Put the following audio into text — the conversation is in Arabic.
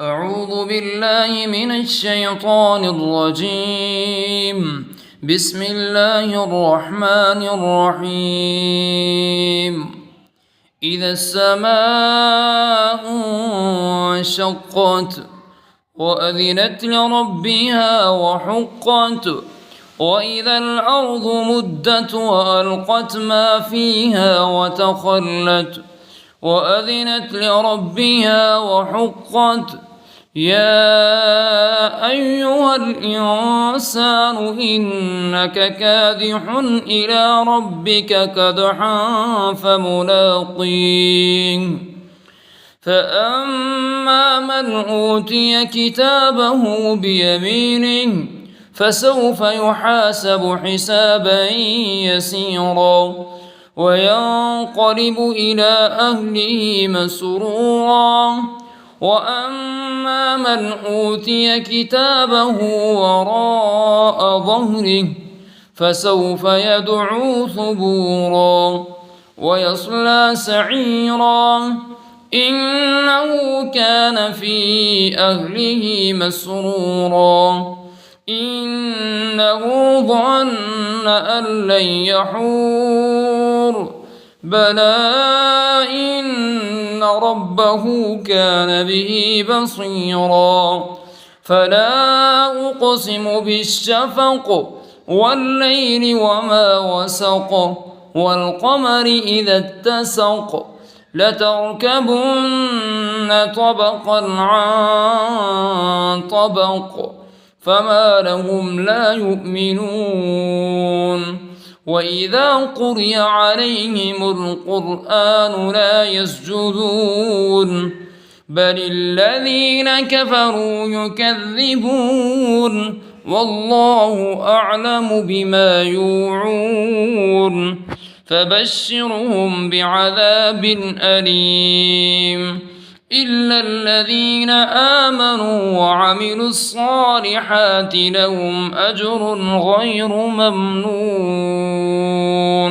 أعوذ بالله من الشيطان الرجيم. بسم الله الرحمن الرحيم. إذا السماء انشقت وأذنت لربها وحقت وإذا الأرض مدت وألقت ما فيها وتخلت وأذنت لربها وحقت يا أيها الإنسان إنك كادح إلى ربك كدحا فملاقيه فأما من أوتي كتابه بيمينه فسوف يحاسب حسابا يسيرا وينقلب إلى أهله مسرورا وأما من أوتي كتابه وراء ظهره فسوف يدعو ثبورا ويصلى سعيرا إنه كان في أهله مسرورا إنه ظن أن لن يحور بلى إن ربه كان به بصيرا فلا أقسم بالشفق والليل وما وسق والقمر إذا اتسق لتركبن طبقا عن طبق فما لهم لا يؤمنون وإذا قرئ عليهم القرآن لا يسجدون بل الذين كفروا يكذبون والله أعلم بما يوعون فبشرهم بعذاب أليم إلا الذين آمنوا وعملوا الصالحات لهم أجر غير ممنون.